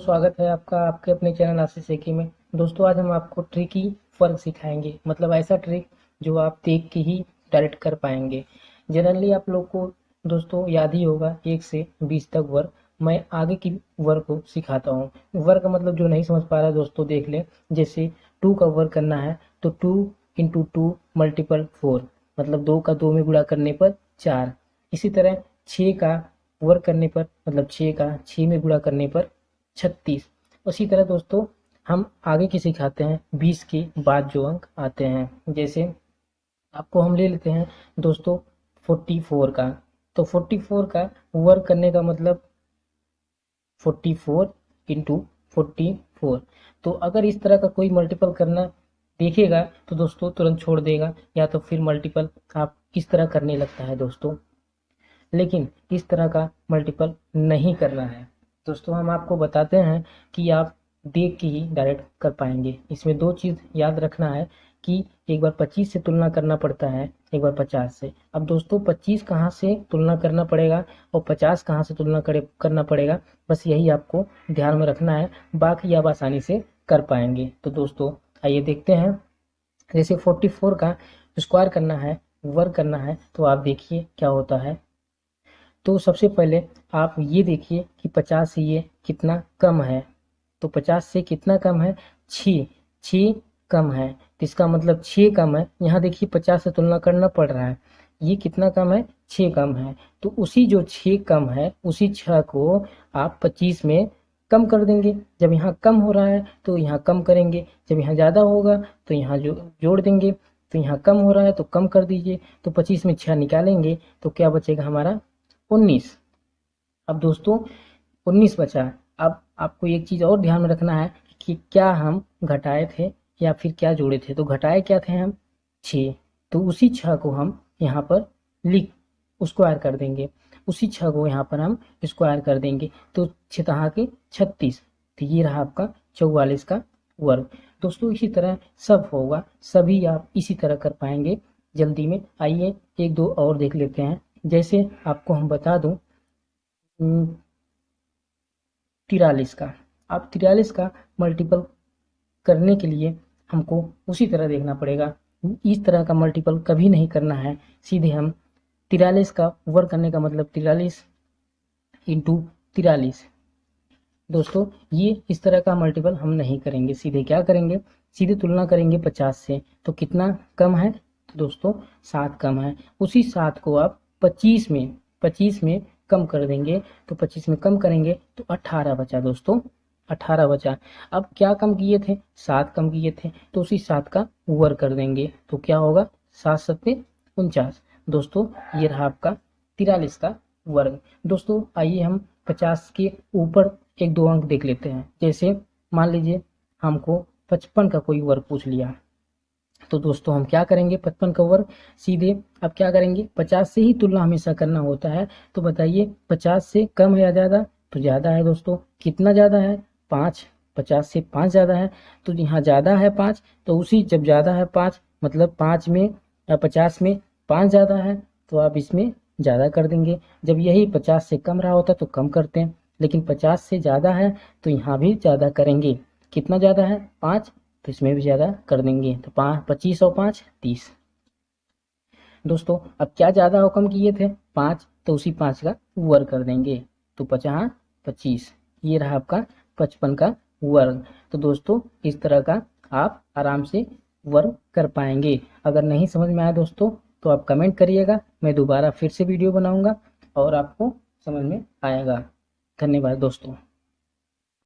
स्वागत है आपका आपके अपने चैनल आशीष सेठी में। दोस्तों आज हम आपको ट्रिक की फर्क सिखाएंगे, मतलब ऐसा ट्रिक जो आप देख के ही डायरेक्ट कर पाएंगे। जनरली आप लोग को दोस्तों याद ही होगा 1 से 20 तक वर्क। मैं आगे की वर्क को सिखाता हूँ। वर्क मतलब जो नहीं समझ पा रहा है दोस्तों देख ले। जैसे 2 का वर्क करना है तो 2 इंटू 2 मल्टीपल 4, मतलब 2 का 2 में गुणा करने पर 4। इसी तरह 6 का वर्क करने पर, मतलब 6 का 6 में गुणा करने पर 36। उसी तरह दोस्तों हम आगे की सिखाते हैं 20 के बाद जो अंक आते हैं। जैसे आपको हम ले लेते हैं दोस्तों 44 का, तो 44 का वर्क करने का मतलब 44 इंटू 44। तो अगर इस तरह का कोई मल्टीपल करना देखेगा तो दोस्तों तुरंत छोड़ देगा, या तो फिर मल्टीपल आप किस तरह करने लगता है दोस्तों। लेकिन इस तरह का मल्टीपल नहीं करना है दोस्तों। हम आपको बताते हैं कि आप देख के ही डायरेक्ट कर पाएंगे। इसमें 2 चीज़ याद रखना है कि एक बार 25 से तुलना करना पड़ता है, एक बार 50 से। अब दोस्तों 25 कहाँ से तुलना करना पड़ेगा और 50 कहाँ से तुलना करना पड़ेगा, बस यही आपको ध्यान में रखना है, बाकी आप आसानी से कर पाएंगे। तो दोस्तों आइए देखते हैं। जैसे 44 का स्क्वायर करना है, वर्क करना है, तो आप देखिए क्या होता है। तो सबसे पहले आप ये देखिए कि 50 से ये कितना कम है। तो 50 से कितना कम है, 6 6 कम है। तो इसका मतलब 6 कम है। यहाँ देखिए 50 से तुलना करना पड़ रहा है, ये कितना कम है, 6 कम है। तो उसी जो 6 कम है उसी 6 को आप 25 में कम कर देंगे। जब यहाँ कम हो रहा है तो यहाँ कम करेंगे, जब यहाँ ज़्यादा होगा तो यहाँ जो जोड़ देंगे। तो यहाँ कम हो रहा है तो कम कर दीजिए। तो 25 में 6 निकालेंगे तो क्या बचेगा हमारा, 19। अब दोस्तों 19 बचा। अब आपको एक चीज़ और ध्यान में रखना है कि क्या हम घटाए थे या फिर क्या जोड़े थे। तो घटाए क्या थे हम, 6। तो उसी 6 को हम यहाँ पर लिख स्क्वायर कर देंगे, उसी 6 को यहाँ पर हम स्क्वायर कर देंगे। तो 6 के 36। तो ये रहा आपका 44 का वर्ग। दोस्तों इसी तरह सब होगा, सभी आप इसी तरह कर पाएंगे जल्दी में। आइए 1-2 और देख लेते हैं। जैसे आपको हम बता दूं 43 का। अब 43 का मल्टीपल करने के लिए हमको उसी तरह देखना पड़ेगा। इस तरह का मल्टीपल कभी नहीं करना है। सीधे हम 43 का वर्क करने का मतलब 43 इंटू 43। दोस्तों ये इस तरह का मल्टीपल हम नहीं करेंगे। सीधे क्या करेंगे, सीधे तुलना करेंगे 50 से। तो कितना कम है, तो दोस्तों 7 कम है। उसी 7 को आप 25 में कम कर देंगे। तो 25 में कम करेंगे तो 18 बचा दोस्तों, 18 बचा। अब क्या कम किए थे, 7 कम किए थे, तो उसी 7 का वर्ग कर देंगे। तो क्या होगा, 7 सत्ते 49। दोस्तों ये रहा आपका 43 का वर्ग। दोस्तों आइए हम 50 के ऊपर 1-2 अंक देख लेते हैं। जैसे मान लीजिए हमको 55 का कोई वर्ग पूछ लिया, तो दोस्तों हम क्या करेंगे, 55 का वर्ग सीधे अब क्या करेंगे, 50 से ही तुलना हमेशा करना होता है। तो बताइए 50 से कम है या ज़्यादा, तो ज़्यादा है दोस्तों। कितना ज़्यादा है, 5। 50 से 5 ज़्यादा है, तो यहाँ ज़्यादा है 5। तो उसी जब ज़्यादा है 5 मतलब 5 में 50 में 5 ज़्यादा है, तो आप इसमें ज़्यादा कर देंगे। जब यही 50 से कम रहा होता तो कम करते हैं, लेकिन 50 से ज़्यादा है तो यहाँ भी ज़्यादा करेंगे। कितना ज़्यादा है, 5, तो इसमें भी ज़्यादा कर देंगे। तो 25 और 5 30। दोस्तों अब क्या ज़्यादा और कम किए थे, 5, तो उसी 5 का वर्ग कर देंगे। तो 50 25। ये रहा आपका 55 का वर्ग। तो दोस्तों इस तरह का आप आराम से वर्ग कर पाएंगे। अगर नहीं समझ में आया दोस्तों तो आप कमेंट करिएगा, मैं दोबारा फिर से वीडियो बनाऊंगा और आपको समझ में आएगा। धन्यवाद दोस्तों।